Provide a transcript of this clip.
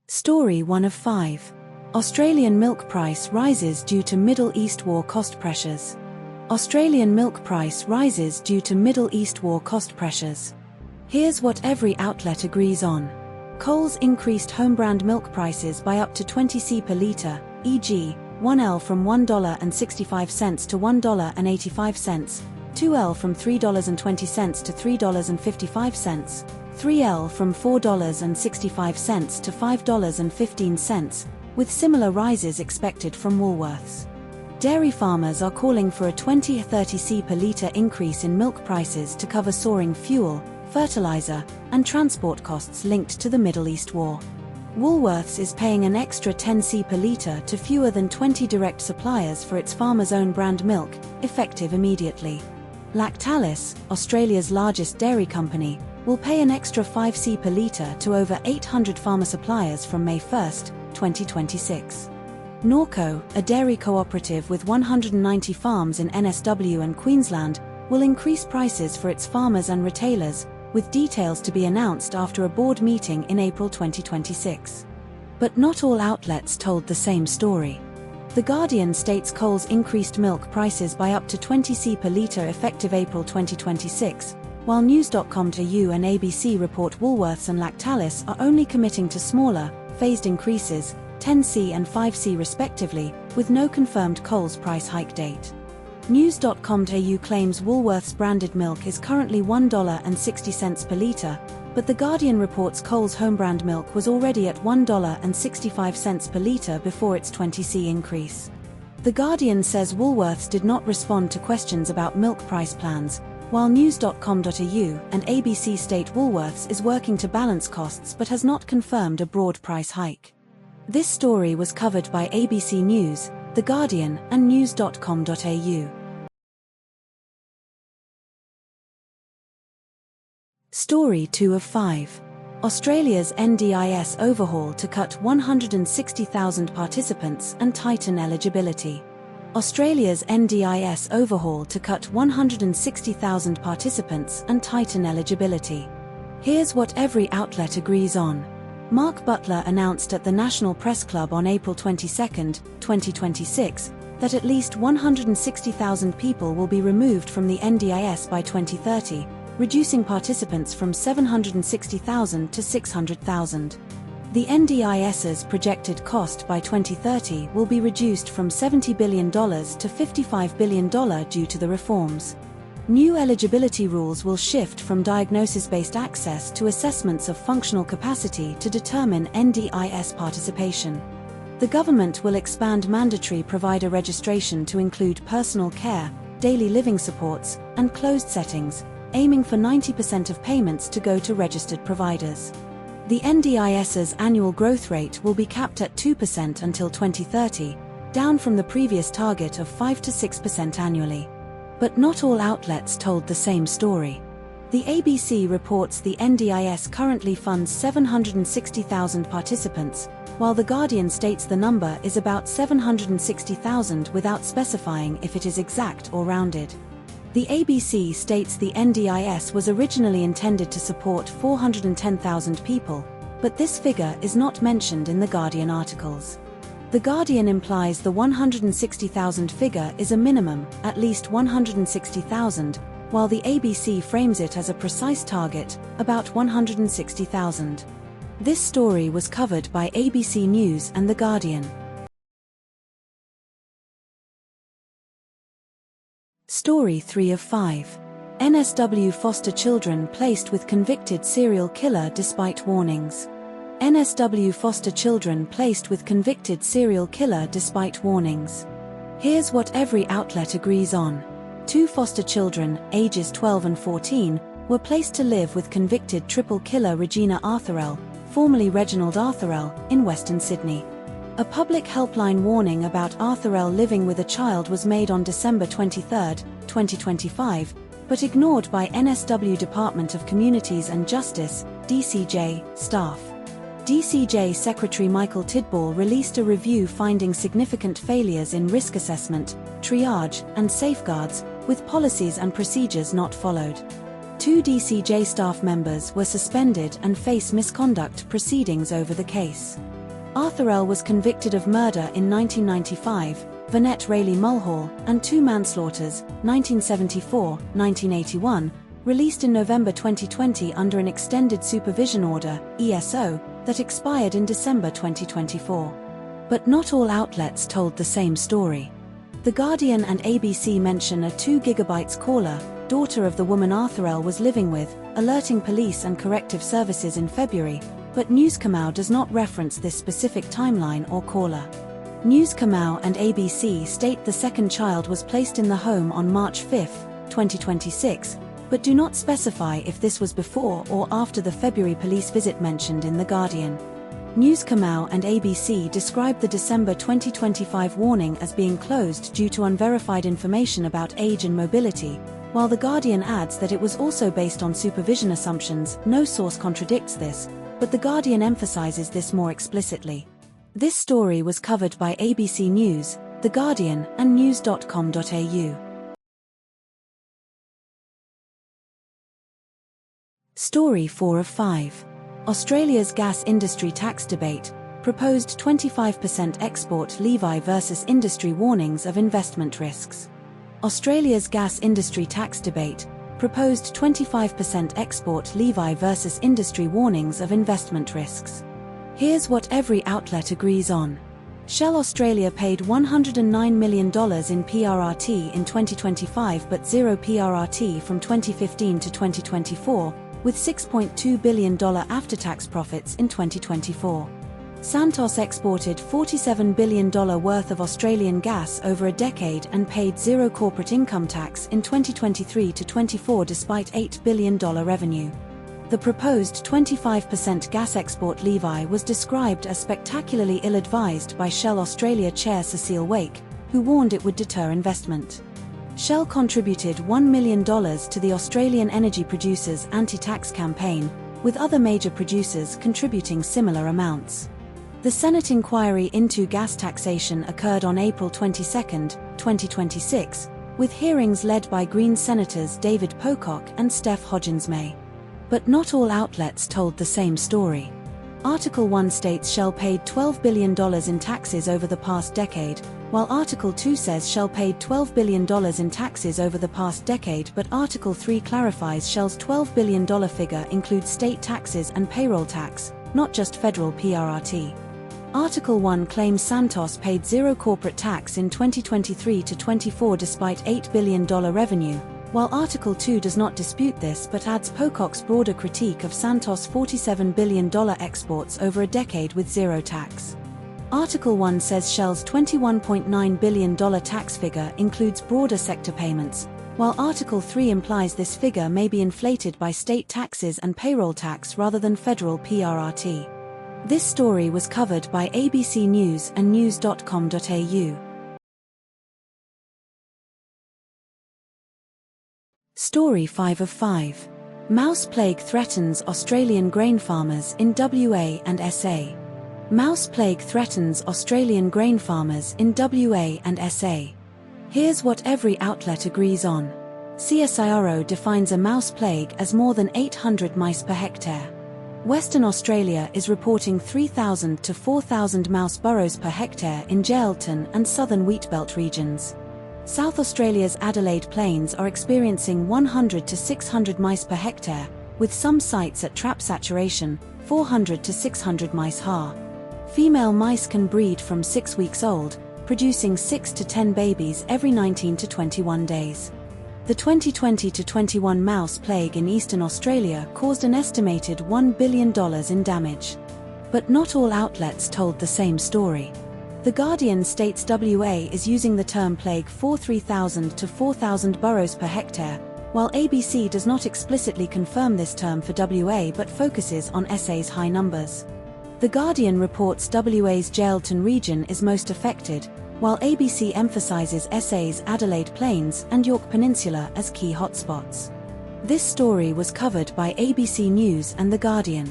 Story 1 of 5. Australian milk price rises due to Middle East war cost pressures. Australian milk price rises due to Middle East war cost pressures. Here's what every outlet agrees on. Coles increased home-brand milk prices by up to 20c per litre, e.g., 1L from $1.65 to $1.85, 2L from $3.20 to $3.55, 3L from $4.65 to $5.15, with similar rises expected from Woolworths. Dairy farmers are calling for a 20-30c per litre increase in milk prices to cover soaring fuel, fertilizer, and transport costs linked to the Middle East war. Woolworths is paying an extra 10c per litre to fewer than 20 direct suppliers for its farmers' own brand milk, effective immediately. Lactalis, Australia's largest dairy company, will pay an extra 5c per litre to over 800 farmer suppliers from May 1, 2026. Norco, a dairy cooperative with 190 farms in NSW and Queensland, will increase prices for its farmers and retailers, with details to be announced after a board meeting in April 2026. But not all outlets told the same story. The Guardian states Coles increased milk prices by up to 20c per litre effective April 2026, while news.com.au and ABC report Woolworths and Lactalis are only committing to smaller, phased increases, 10c and 5c respectively, with no confirmed Coles price hike date. News.com.au claims Woolworths branded milk is currently $1.60 per litre, but The Guardian reports Coles home-brand milk was already at $1.65 per litre before its 20c increase. The Guardian says Woolworths did not respond to questions about milk price plans, while news.com.au and ABC state Woolworths is working to balance costs but has not confirmed a broad price hike. This story was covered by ABC News, The Guardian, and news.com.au. Story 2 of 5. Australia's NDIS overhaul to cut 160,000 participants and tighten eligibility. Australia's NDIS overhaul to cut 160,000 participants and tighten eligibility. Here's what every outlet agrees on. Mark Butler announced at the National Press Club on April 22, 2026, that at least 160,000 people will be removed from the NDIS by 2030, reducing participants from 760,000 to 600,000. The NDIS's projected cost by 2030 will be reduced from $70 billion to $55 billion due to the reforms. New eligibility rules will shift from diagnosis-based access to assessments of functional capacity to determine NDIS participation. The government will expand mandatory provider registration to include personal care, daily living supports, and closed settings, aiming for 90% of payments to go to registered providers. The NDIS's annual growth rate will be capped at 2% until 2030, down from the previous target of 5 to 6% annually. But not all outlets told the same story. The ABC reports the NDIS currently funds 760,000 participants, while The Guardian states the number is about 760,000 without specifying if it is exact or rounded. The ABC states the NDIS was originally intended to support 410,000 people, but this figure is not mentioned in The Guardian articles. The Guardian implies the 160,000 figure is a minimum, at least 160,000, while the ABC frames it as a precise target, about 160,000. This story was covered by ABC News and The Guardian. Story 3 of 5. NSW foster children placed with convicted serial killer despite warnings. NSW foster children placed with convicted serial killer despite warnings. Here's what every outlet agrees on. 2 foster children, ages 12 and 14, were placed to live with convicted triple killer Regina Arthurell, formerly Reginald Arthurell, in Western Sydney. A public helpline warning about Arthurell living with a child was made on December 23, 2025, but ignored by NSW Department of Communities and Justice, DCJ, staff. DCJ Secretary Michael Tidball released a review finding significant failures in risk assessment, triage, and safeguards, with policies and procedures not followed. 2 DCJ staff members were suspended and face misconduct proceedings over the case. Arthur L. was convicted of murder in 1995, Vanette Rayleigh Mulhall, and 2 manslaughters, 1974-1981, released in November 2020 under an Extended Supervision Order, ESO, that expired in December 2024. But not all outlets told the same story. The Guardian and ABC mention a 2 GB caller, daughter of the woman Arthur L. was living with, alerting police and corrective services in February, but News Kamau does not reference this specific timeline or caller. News Kamau and ABC state the second child was placed in the home on March 5, 2026, but do not specify if this was before or after the February police visit mentioned in The Guardian. News Kamau and ABC described the December 2025 warning as being closed due to unverified information about age and mobility, while The Guardian adds that it was also based on supervision assumptions. No source contradicts this, but The Guardian emphasizes this more explicitly. This story was covered by ABC News, The Guardian, and news.com.au. Story 4 of 5. Australia's gas industry tax debate, proposed 25% export levy versus industry warnings of investment risks. Australia's gas industry tax debate, proposed 25% export levy versus industry warnings of investment risks. Here's what every outlet agrees on. Shell Australia paid $109 million in PRRT in 2025 but zero PRRT from 2015 to 2024, with $6.2 billion after-tax profits in 2024. Santos exported $47 billion worth of Australian gas over a decade and paid zero corporate income tax in 2023 to 24 despite $8 billion revenue. The proposed 25% gas export levy was described as spectacularly ill-advised by Shell Australia chair Cecile Wake, who warned it would deter investment. Shell contributed $1 million to the Australian energy producers' anti-tax campaign, with other major producers contributing similar amounts. The Senate inquiry into gas taxation occurred on April 22, 2026, with hearings led by Greens Senators David Pocock and Steph Hodgins-May. But not all outlets told the same story. Article 1 states Shell paid $12 billion in taxes over the past decade, while Article 2 says Shell paid $12 billion in taxes over the past decade, but Article 3 clarifies Shell's $12 billion figure includes state taxes and payroll tax, not just federal PRRT. Article 1 claims Santos paid zero corporate tax in 2023 to 24 despite $8 billion revenue, while Article 2 does not dispute this but adds Pocock's broader critique of Santos' $47 billion exports over a decade with zero tax. Article 1 says Shell's $21.9 billion tax figure includes broader sector payments, while Article 3 implies this figure may be inflated by state taxes and payroll tax rather than federal PRRT. This story was covered by ABC News and news.com.au. Story 5 of 5. Mouse plague threatens Australian grain farmers in WA and SA. Mouse plague threatens Australian grain farmers in WA and SA. Here's what every outlet agrees on. CSIRO defines a mouse plague as more than 800 mice per hectare. Western Australia is reporting 3,000 to 4,000 mouse burrows per hectare in Geraldton and southern wheatbelt regions. South Australia's Adelaide Plains are experiencing 100 to 600 mice per hectare, with some sites at trap saturation, 400 to 600 mice ha. Female mice can breed from 6 weeks old, producing 6 to 10 babies every 19 to 21 days. The 2020 to 21 mouse plague in eastern Australia caused an estimated $1 billion in damage. But not all outlets told the same story. The Guardian states WA is using the term plague for 3,000 to 4,000 burrows per hectare, while ABC does not explicitly confirm this term for WA but focuses on SA's high numbers. The Guardian reports WA's Geraldton region is most affected, while ABC emphasizes SA's Adelaide Plains and Yorke Peninsula as key hotspots. This story was covered by ABC News and The Guardian.